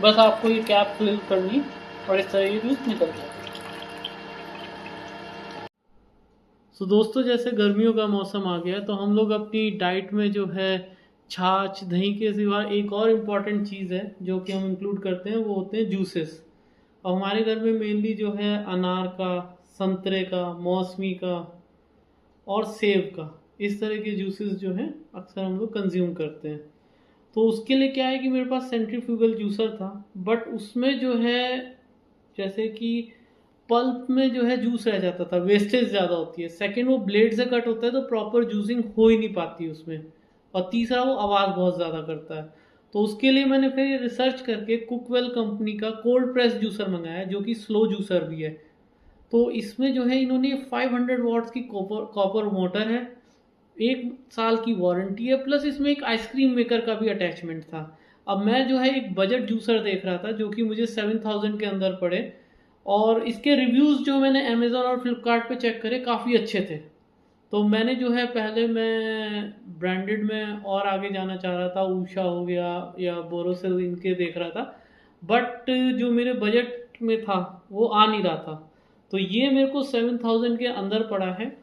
बस आपको ये कैप फिल करनी और इस तरह ये जूस निकल जाए। तो दोस्तों जैसे गर्मियों का मौसम आ गया तो हम लोग अपनी डाइट में जो है छाछ दही के सिवा एक और इम्पॉर्टेंट चीज़ है जो कि हम इंक्लूड करते हैं, वो होते हैं जूसेस। अब हमारे घर में मेनली जो है अनार का, संतरे का, मौसमी का और सेब का, इस तरह के जूसेस जो हैं अक्सर हम लोग कंज्यूम करते हैं। तो उसके लिए क्या है कि मेरे पास सेंट्रीफ्यूगल जूसर था, बट उसमें जो है जैसे कि पल्प में जो है जूस रह जाता था, वेस्टेज ज़्यादा होती है। सेकंड, वो ब्लेड से कट होता है तो प्रॉपर जूसिंग हो ही नहीं पाती उसमें। और तीसरा, वो आवाज़ बहुत ज़्यादा करता है। तो उसके लिए मैंने फिर रिसर्च करके कुकवेल कंपनी का कोल्ड प्रेस जूसर मंगाया, जो कि स्लो जूसर भी है। तो इसमें जो है इन्होंने 500 वॉट्स की कॉपर कॉपर मोटर है, 1 साल की वारंटी है, प्लस इसमें एक आइसक्रीम मेकर का भी अटैचमेंट था। अब मैं जो है एक बजट जूसर देख रहा था जो कि मुझे 7000 के अंदर पड़े, और इसके रिव्यूज़ जो मैंने अमेज़ोन और फ्लिपकार्ट पे चेक करे काफ़ी अच्छे थे। तो मैंने जो है पहले मैं ब्रांडेड में और आगे जाना चाह रहा था, ऊषा हो गया या बोरोसिल, इनके देख रहा था, बट जो मेरे बजट में था वो आ नहीं रहा था। तो ये मेरे को 7000 के अंदर पड़ा है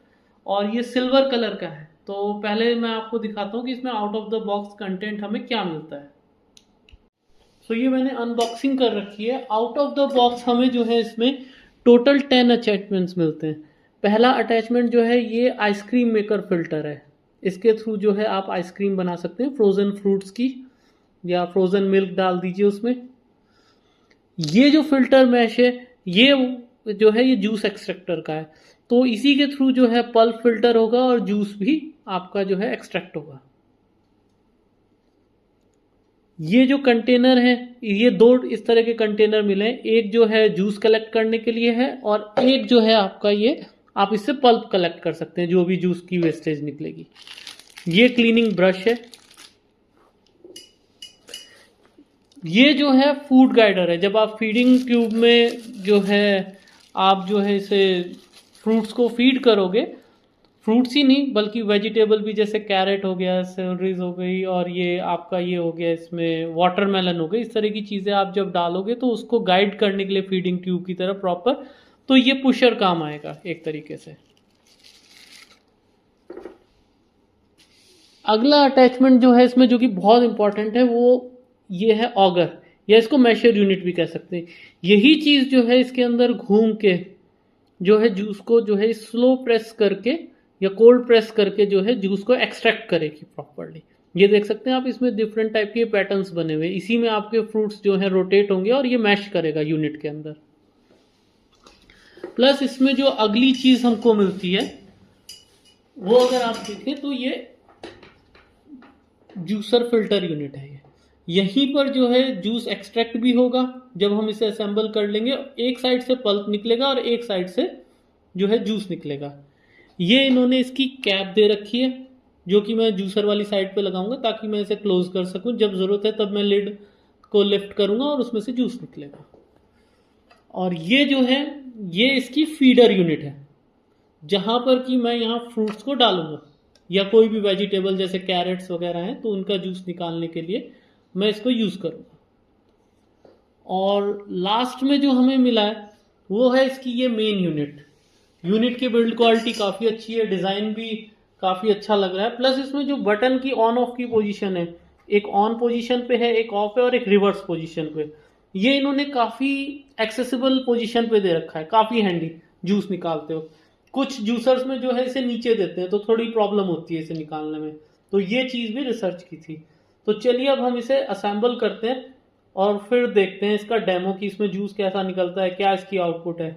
और ये सिल्वर कलर का है। तो पहले मैं आपको दिखाता हूँ कि इसमें out of the box content हमें क्या मिलता है। सो ये मैंने अनबॉक्सिंग कर रखी है। आउट ऑफ द बॉक्स हमें जो है इसमें टोटल 10 अटैचमेंट्स मिलते हैं। पहला अटैचमेंट जो है ये आइसक्रीम मेकर फिल्टर है। इसके थ्रू जो है आप आइसक्रीम बना सकते हैं फ्रोज़न फ्रूट्स की, या फ्रोज़न मिल्क डाल दीजिए उसमें। ये जो फिल्टर मैश है ये जो है ये जूस एक्सट्रैक्टर का है। तो इसी के थ्रू जो है पल्प फिल्टर होगा और जूस भी आपका जो है एक्सट्रैक्ट होगा। ये जो कंटेनर है, ये दो इस तरह के कंटेनर मिले हैं। एक जो है जूस कलेक्ट करने के लिए है और एक जो है आपका ये आप इससे पल्प कलेक्ट कर सकते हैं, जो भी जूस की वेस्टेज निकलेगी। ये क्लीनिंग ब्रश है। ये जो है फूड गाइडर है। जब आप फीडिंग ट्यूब में जो है आप जो है इसे फ्रूट्स को फीड करोगे, फ्रूट्स ही नहीं बल्कि वेजिटेबल भी, जैसे कैरेट हो गया, सेलरीज हो गई, और ये आपका ये हो गया इसमें वाटरमेलन हो गई, इस तरह की चीज़ें आप जब डालोगे तो उसको गाइड करने के लिए फीडिंग ट्यूब की तरह प्रॉपर, तो ये पुशर काम आएगा एक तरीके से। अगला अटैचमेंट जो है इसमें जो कि बहुत इंपॉर्टेंट है वो ये है ऑगर, या इसको मैशर यूनिट भी कह सकते हैं। यही चीज़ जो है इसके अंदर घूम के जो है जूस को जो है स्लो प्रेस करके या कोल्ड प्रेस करके जो है जूस को एक्सट्रैक्ट करेगी प्रॉपरली। ये देख सकते हैं आप, इसमें डिफरेंट टाइप के पैटर्न्स बने हुए, इसी में आपके फ्रूट्स जो है रोटेट होंगे और ये मैश करेगा यूनिट के अंदर। प्लस इसमें जो अगली चीज़ हमको मिलती है वो अगर आप देखें तो ये जूसर फिल्टर यूनिट है। यहीं पर जो है जूस एक्सट्रैक्ट भी होगा जब हम इसे असेंबल कर लेंगे। एक साइड से पल्प निकलेगा और एक साइड से जो है जूस निकलेगा। ये इन्होंने इसकी कैप दे रखी है जो कि मैं जूसर वाली साइड पे लगाऊंगा ताकि मैं इसे क्लोज कर सकूं। जब ज़रूरत है तब मैं लिड को लिफ्ट करूंगा और उसमें से जूस निकलेगा। और ये जो है ये इसकी फीडर यूनिट है, जहां पर कि मैं यहाँ फ्रूट्स को डालूंगा या कोई भी वेजिटेबल जैसे कैरेट्स वगैरह हैं तो उनका जूस निकालने के लिए मैं इसको यूज़ करूँगा। और लास्ट में जो हमें मिला है वो है इसकी ये मेन यूनिट। यूनिट की बिल्ड क्वालिटी काफ़ी अच्छी है, डिज़ाइन भी काफ़ी अच्छा लग रहा है। प्लस इसमें जो बटन की ऑन ऑफ की पोजीशन है, एक ऑन पोजीशन पे है, एक ऑफ है और एक रिवर्स पोजीशन पे, ये इन्होंने काफ़ी एक्सेसिबल पोजीशन पे दे रखा है, काफ़ी हैंडी जूस निकालते हो। कुछ जूसर्स में जो है इसे नीचे देते हैं तो थोड़ी प्रॉब्लम होती है इसे निकालने में, तो ये चीज़ भी रिसर्च की थी। तो चलिए अब हम इसे असेंबल करते हैं और फिर देखते हैं इसका डेमो कि इसमें जूस कैसा निकलता है, क्या इसकी आउटपुट है।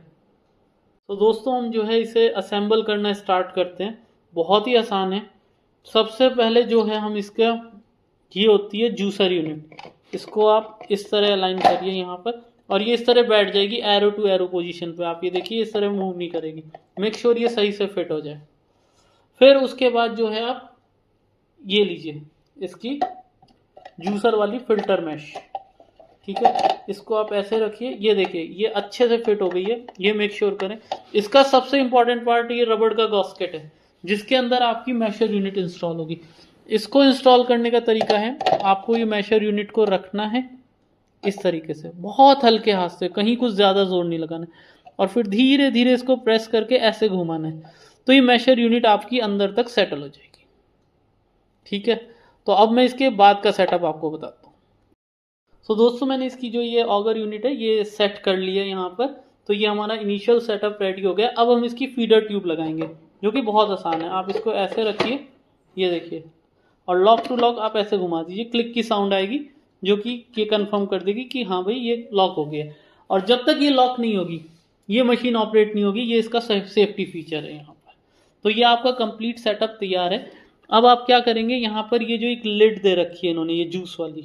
तो दोस्तों हम जो है इसे असेंबल करना स्टार्ट करते हैं। बहुत ही आसान है। सबसे पहले जो है हम इसका ये होती है जूसर यूनिट, इसको आप इस तरह अलाइन करिए यहाँ पर और ये इस तरह बैठ जाएगी एरो टू एरो पोजीशन पे। आप ये देखिए इस तरह मूव नहीं करेगी। मेक श्योर ये सही से फिट हो जाए। फिर उसके बाद जो है आप ये लीजिए इसकी जूसर वाली फिल्टर मैश, ठीक है, इसको आप ऐसे रखिए। ये देखिए ये अच्छे से फिट हो गई है, ये मेक श्योर करें। इसका सबसे इंपॉर्टेंट पार्ट ये रबड़ का गॉस्केट है जिसके अंदर आपकी मैशर यूनिट इंस्टॉल होगी। इसको इंस्टॉल करने का तरीका है, आपको ये मैशर यूनिट को रखना है इस तरीके से बहुत हल्के हाथ से, कहीं कुछ ज़्यादा जोर नहीं लगाना है। और फिर धीरे धीरे इसको प्रेस करके ऐसे घुमाना है, तो ये मेशर यूनिट आपकी अंदर तक सेटल हो जाएगी। ठीक है, तो अब मैं इसके बाद का सेटअप आपको बताता हूँ। तो दोस्तों मैंने इसकी जो ये ऑगर यूनिट है ये सेट कर लिया है यहाँ पर। तो ये हमारा इनिशियल सेटअप रेडी हो गया। अब हम इसकी फीडर ट्यूब लगाएंगे, जो कि बहुत आसान है। आप इसको ऐसे रखिए, ये देखिए, और लॉक टू लॉक आप ऐसे घुमा दीजिए, क्लिक की साउंड आएगी जो कि ये कंफर्म कर देगी कि हाँ भाई ये लॉक हो गया। और जब तक ये लॉक नहीं होगी ये मशीन ऑपरेट नहीं होगी। ये इसका सेफ्टी फीचर है यहाँ पर। तो ये आपका कंप्लीट सेटअप तैयार है। अब आप क्या करेंगे, यहाँ पर ये जो एक लिड दे रखी है इन्होंने, ये जूस वाली,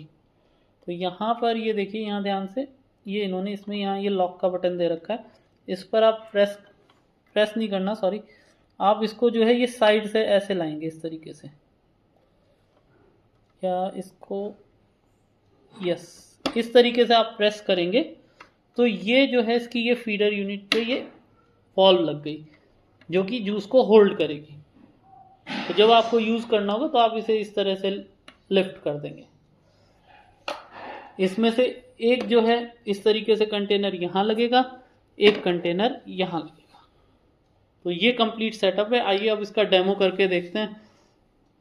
तो यहाँ पर ये देखिए, यहाँ ध्यान से, ये इन्होंने इसमें यहाँ ये लॉक का बटन दे रखा है। इस पर आप प्रेस नहीं करना, सॉरी, आप इसको जो है ये साइड से ऐसे लाएंगे इस तरीके से, या इसको, यस, इस तरीके से आप प्रेस करेंगे तो ये जो है इसकी ये फीडर यूनिट पे ये वॉल्व लग गई, जो कि जूस को होल्ड करेगी। तो जब आपको यूज़ करना होगा तो आप इसे इस तरह से लिफ्ट कर देंगे। इसमें से एक जो है इस तरीके से कंटेनर यहाँ लगेगा, एक कंटेनर यहाँ लगेगा। तो ये कंप्लीट सेटअप है। आइए अब इसका डेमो करके देखते हैं।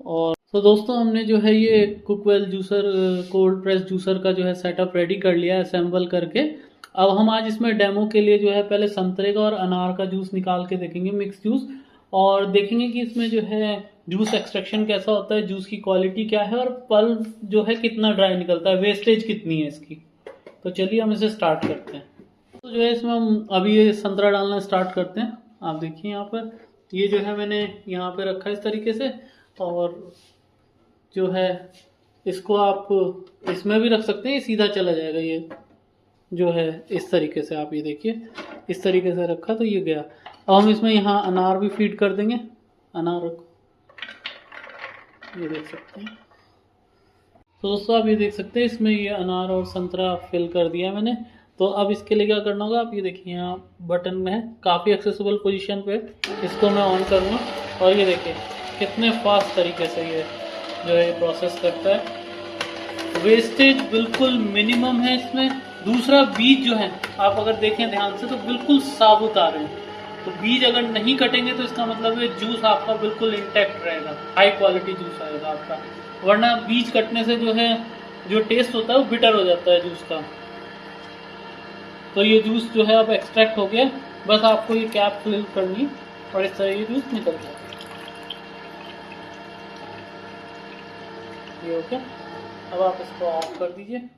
और तो दोस्तों हमने जो है ये Cookwell juicer, cold press juicer का जो है सेटअप रेडी कर लिया है असेंबल करके। अब हम आज इसमें डेमो के लिए जो है पहले संतरे का और अनार का जूस निकाल के देखेंगे, मिक्स जूस, और देखेंगे कि इसमें जो है जूस एक्सट्रैक्शन कैसा होता है, जूस की क्वालिटी क्या है, और पल्प जो है कितना ड्राई निकलता है, वेस्टेज कितनी है इसकी। तो चलिए हम इसे स्टार्ट करते हैं। तो जो है इसमें हम अभी ये संतरा डालना स्टार्ट करते हैं। आप देखिए यहाँ पर ये जो है मैंने यहाँ पे रखा है इस तरीके से, और जो है इसको आप इसमें भी रख सकते हैं, ये सीधा चला जाएगा। ये जो है इस तरीके से, आप ये देखिए इस तरीके से रखा तो ये गया। अब हम इसमें यहाँ अनार भी फीड कर देंगे। अनार रखो, ये देख सकते हैं। तो दोस्तों आप ये देख सकते हैं इसमें ये अनार और संतरा फिल कर दिया है मैंने। तो अब इसके लिए क्या करना होगा, आप ये देखिए यहाँ बटन में है, काफ़ी एक्सेसिबल पोजीशन पे, इसको मैं ऑन करूँगा और ये देखिए कितने फास्ट तरीके से ये जो है प्रोसेस करता है। वेस्टेज बिल्कुल मिनिमम है इसमें। दूसरा, बीज जो है आप अगर देखें ध्यान से तो बिल्कुल साबुत आ रहे हैं। तो बीज अगर नहीं कटेंगे तो इसका मतलब है जूस आपका बिल्कुल इंटैक्ट रहेगा, हाई क्वालिटी जूस आएगा आपका। वरना बीज कटने से जो है जो टेस्ट होता है वो बिटर हो जाता है जूस का। तो ये जूस जो है अब एक्सट्रैक्ट हो गया, बस आपको ये कैप फिल करनी और इस तरह ये जूस निकल जाएगा। ये हो गया। अब आप इसको ऑफ कर दीजिए।